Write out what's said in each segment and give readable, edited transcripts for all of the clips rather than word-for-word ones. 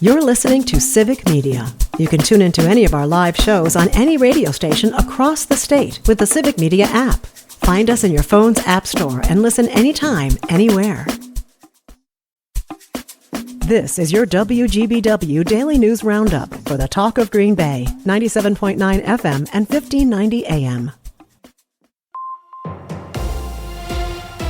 You're listening to Civic Media. You can tune into any of our live shows on any radio station across the state with the Civic Media app. Find us in your phone's app store and listen anytime, anywhere. This is your WGBW Daily News Roundup for the Talk of Green Bay, 97.9 FM and 1590 AM.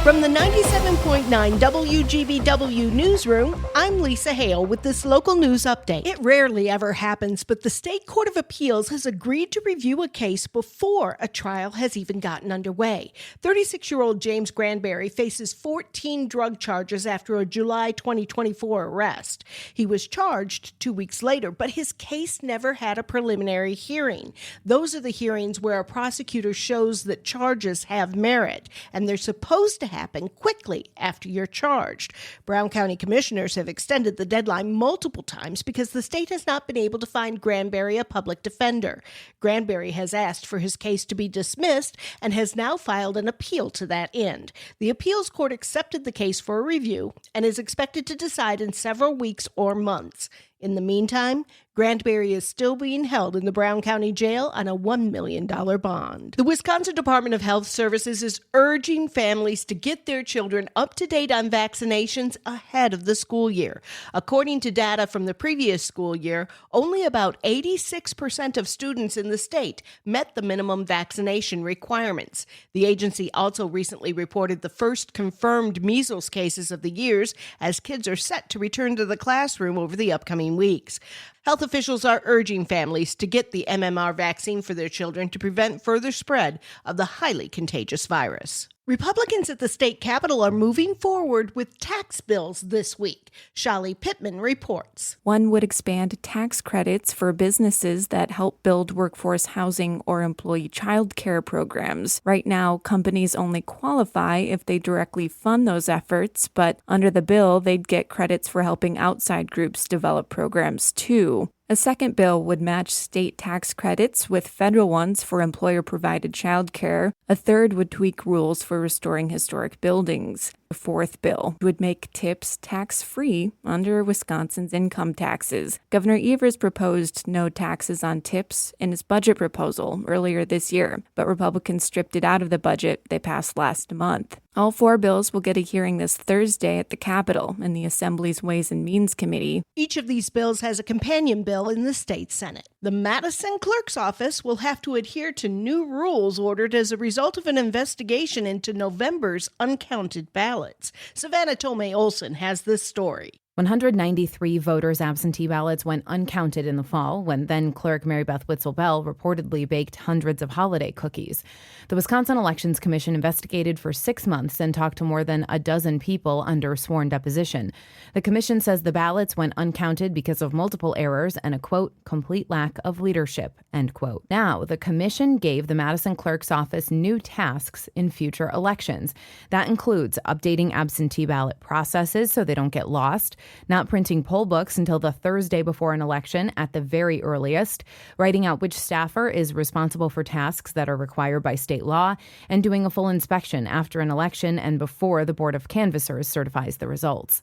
From the 97.9 WGBW newsroom, I'm Lisa Hale with this local news update. It rarely ever happens, but the State Court of Appeals has agreed to review a case before a trial has even gotten underway. 36-year-old James Granberry faces 14 drug charges after a July 2024 arrest. He was charged 2 weeks later, but his case never had a preliminary hearing. Those are the hearings where a prosecutor shows that charges have merit, and they're supposed to happen quickly after you're charged. Brown County commissioners have extended the deadline multiple times because the state has not been able to find Granberry a public defender. Granberry has asked for his case to be dismissed and has now filed an appeal to that end. The appeals court accepted the case for a review and is expected to decide in several weeks or months. In the meantime, Granberry is still being held in the Brown County Jail on a $1 million bond. The Wisconsin Department of Health Services is urging families to get their children up to date on vaccinations ahead of the school year. According to data from the previous school year, only about 86% of students in the state met the minimum vaccination requirements. The agency also recently reported the first confirmed measles cases of the years as kids are set to return to the classroom over the upcoming weeks. Health officials are urging families to get the MMR vaccine for their children to prevent further spread of the highly contagious virus. Republicans at the state capitol are moving forward with tax bills this week. Shali Pittman reports. One would expand tax credits for businesses that help build workforce housing or employee child care programs. Right now, companies only qualify if they directly fund those efforts, but under the bill, they'd get credits for helping outside groups develop programs too. A second bill would match state tax credits with federal ones for employer-provided childcare. A third would tweak rules for restoring historic buildings. The fourth bill would make tips tax-free under Wisconsin's income taxes. Governor Evers proposed no taxes on tips in his budget proposal earlier this year, but Republicans stripped it out of the budget they passed last month. All four bills will get a hearing this Thursday at the Capitol in the Assembly's Ways and Means Committee. Each of these bills has a companion bill in the state Senate. The Madison Clerk's Office will have to adhere to new rules ordered as a result of an investigation into November's uncounted ballots. Savannah Tomei-Olson has this story. 193 voters' absentee ballots went uncounted in the fall when then-clerk Mary Beth Witzel-Bell reportedly baked hundreds of holiday cookies. The Wisconsin Elections Commission investigated for 6 months and talked to more than a dozen people under sworn deposition. The commission says the ballots went uncounted because of multiple errors and a, quote, complete lack of leadership, end quote. Now, the commission gave the Madison Clerk's Office new tasks in future elections. That includes updating absentee ballot processes so they don't get lost, not printing poll books until the Thursday before an election at the very earliest, writing out which staffer is responsible for tasks that are required by state law, and doing a full inspection after an election and before the Board of Canvassers certifies the results.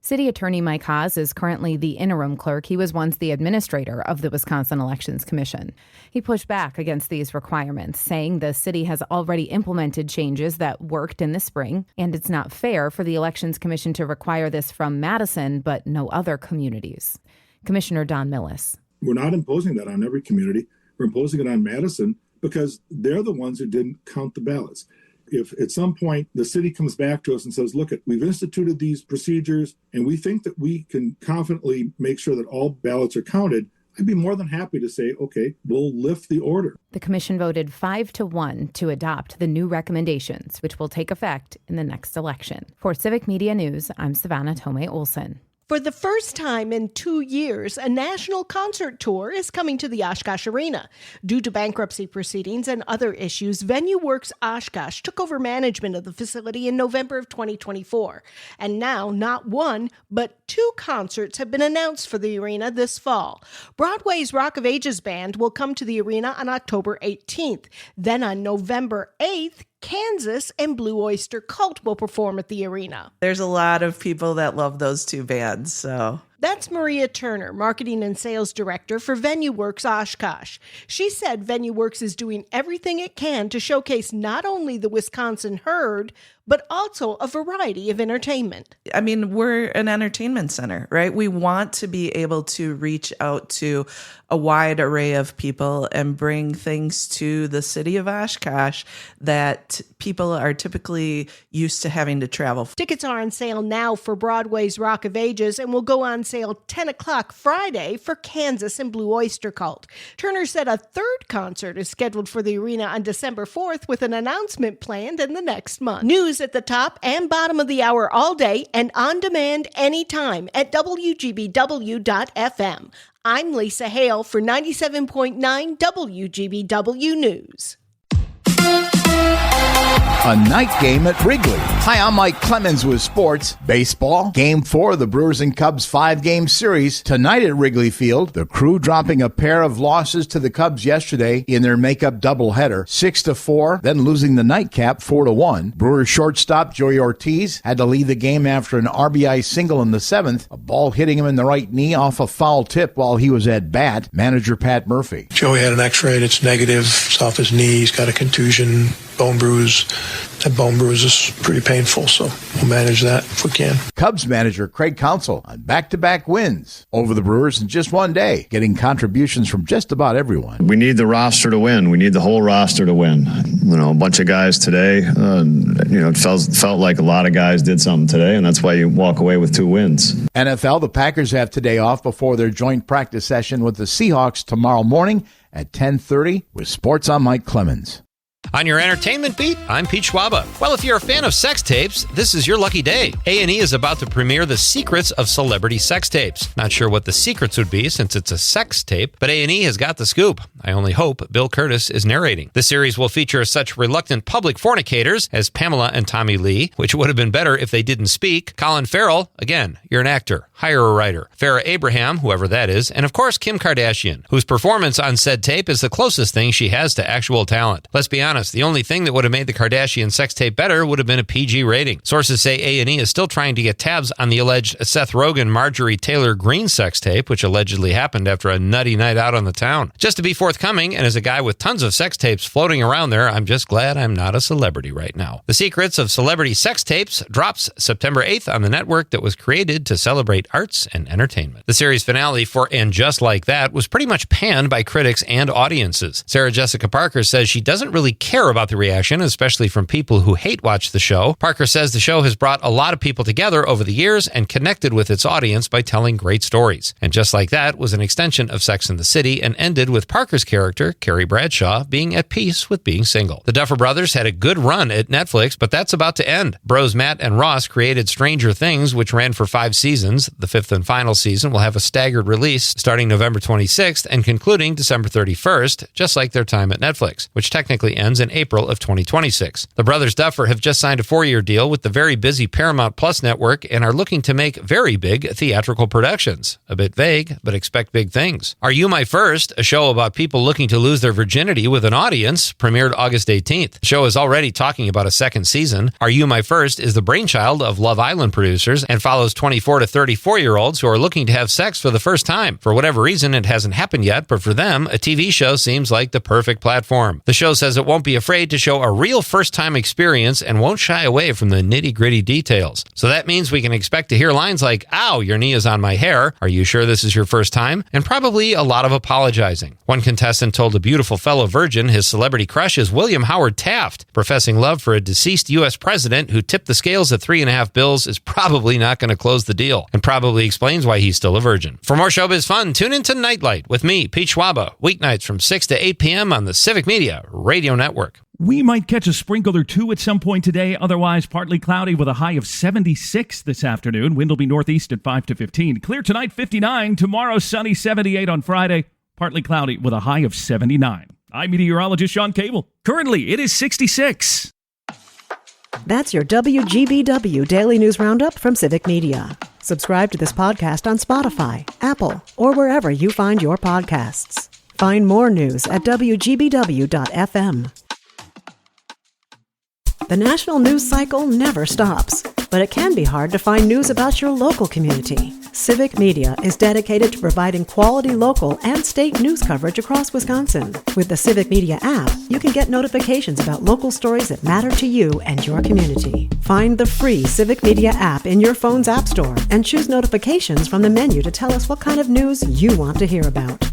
City Attorney Mike Haas is currently the interim clerk. He was once the administrator of the Wisconsin Elections Commission. He pushed back against these requirements, saying the city has already implemented changes that worked in the spring, and it's not fair for the Elections Commission to require this from Madison, but no other communities. Commissioner Don Millis. We're not imposing that on every community. We're imposing it on Madison because they're the ones who didn't count the ballots. If at some point the city comes back to us and says, look, we've instituted these procedures and we think that we can confidently make sure that all ballots are counted, I'd be more than happy to say, okay, we'll lift the order. The commission voted 5-1 to adopt the new recommendations, which will take effect in the next election. For Civic Media News, I'm Savannah Tomei-Olson. For the first time in 2 years, a national concert tour is coming to the Oshkosh Arena. Due to bankruptcy proceedings and other issues, VenueWorks Oshkosh took over management of the facility in November of 2024. And now, not one, but 2 concerts have been announced for the arena this fall. Broadway's Rock of Ages band will come to the arena on October 18th. Then on November 8th, Kansas and Blue Oyster Cult will perform at the arena. There's a lot of people that love those 2 bands, so That's Maria Turner, Marketing and Sales Director for VenueWorks Oshkosh. She said VenueWorks is doing everything it can to showcase not only the Wisconsin herd, but also a variety of entertainment. I mean, we're an entertainment center, right? We want to be able to reach out to a wide array of people and bring things to the city of Oshkosh that people are typically used to having to travel. Tickets are on sale now for Broadway's Rock of Ages and will go on sale 10 o'clock Friday for Kansas and Blue Oyster Cult. Turner said a third concert is scheduled for the arena on December 4th with an announcement planned in the next month. News at the top and bottom of the hour all day and on demand anytime at WGBW.FM. I'm Lisa Hale for 97.9 WGBW News. A night game at Wrigley. Hi, I'm Mike Clemens with sports. Baseball, Game 4 of the Brewers and Cubs 5-game series. Tonight at Wrigley Field, the Crew dropping a pair of losses to the Cubs yesterday in their makeup doubleheader, 6-4, then losing the nightcap 4-1. Brewers shortstop Joey Ortiz had to leave the game after an RBI single in the 7th, a ball hitting him in the right knee off a foul tip while he was at bat. Manager Pat Murphy. Joey had an x-ray that's negative. It's off his knee. He's got a contusion, bone bruise. That bone bruise is pretty painful, so we'll manage that if we can. Cubs manager Craig Counsell on back-to-back wins over the Brewers in just one day, getting contributions from just about everyone. We need the roster to win. We need the whole roster to win. You know, a bunch of guys today, it felt like a lot of guys did something today, and that's why you walk away with 2 wins. NFL, the Packers have today off before their joint practice session with the Seahawks tomorrow morning at 10:30 with Sports on Mike Clemens. On your entertainment beat, I'm Pete Schwaba. Well, if you're a fan of sex tapes, this is your lucky day. A&E is about to premiere The Secrets of Celebrity Sex Tapes. Not sure what the secrets would be since it's a sex tape, but A&E has got the scoop. I only hope Bill Curtis is narrating. The series will feature such reluctant public fornicators as Pamela and Tommy Lee, which would have been better if they didn't speak. Colin Farrell, again, you're an actor. Hire a writer. Farrah Abraham, whoever that is, and of course Kim Kardashian, whose performance on said tape is the closest thing she has to actual talent. Let's be honest, the only thing that would have made the Kardashian sex tape better would have been a PG rating. Sources say A&E is still trying to get tabs on the alleged Seth Rogen, Marjorie Taylor Greene sex tape, which allegedly happened after a nutty night out on the town. Just to be forthcoming, and as a guy with tons of sex tapes floating around there, I'm just glad I'm not a celebrity right now. The Secrets of Celebrity Sex Tapes drops September 8th on the network that was created to celebrate arts and entertainment. The series finale for And Just Like That was pretty much panned by critics and audiences. Sarah Jessica Parker says she doesn't really care about the reaction, especially from people who hate watch the show. Parker says the show has brought a lot of people together over the years and connected with its audience by telling great stories. And Just Like That was an extension of Sex and the City and ended with Parker's character, Carrie Bradshaw, being at peace with being single. The Duffer Brothers had a good run at Netflix, but that's about to end. Bros Matt and Ross created Stranger Things, which ran for 5 seasons. The 5th and final season will have a staggered release starting November 26th and concluding December 31st, just like their time at Netflix, which technically ends in April of 2026. The brothers Duffer have just signed a 4-year deal with the very busy Paramount Plus network and are looking to make very big theatrical productions. A bit vague, but expect big things. Are You My First, a show about people looking to lose their virginity with an audience, premiered August 18th. The show is already talking about a second season. Are You My First is the brainchild of Love Island producers and follows 24 to 34-year-olds who are looking to have sex for the first time. For whatever reason, it hasn't happened yet, but for them, a TV show seems like the perfect platform. The show says it won't be afraid to show a real first-time experience and won't shy away from the nitty-gritty details. So that means we can expect to hear lines like, "Ow, your knee is on my hair. Are you sure this is your first time?" And probably a lot of apologizing. One contestant told a beautiful fellow virgin his celebrity crush is William Howard Taft. Professing love for a deceased U.S. president who tipped the scales at $3.50 bills is probably not going to close the deal, and probably explains why he's still a virgin. For more showbiz fun, tune into Nightlight with me, Pete Schwaba, weeknights from 6 to 8 p.m. on the Civic Media Radio Network. We might catch a sprinkle or two at some point today, otherwise partly cloudy with a high of 76 this afternoon. Wind will be northeast at 5 to 15. Clear tonight, 59. Tomorrow, sunny, 78 on Friday. Partly cloudy with a high of 79. I'm meteorologist Sean Cable. Currently, it is 66. That's your WGBW Daily News Roundup from Civic Media. Subscribe to this podcast on Spotify, Apple, or wherever you find your podcasts. Find more news at WGBW.FM. The national news cycle never stops, but it can be hard to find news about your local community. Civic Media is dedicated to providing quality local and state news coverage across Wisconsin. With the Civic Media app, you can get notifications about local stories that matter to you and your community. Find the free Civic Media app in your phone's app store and choose notifications from the menu to tell us what kind of news you want to hear about.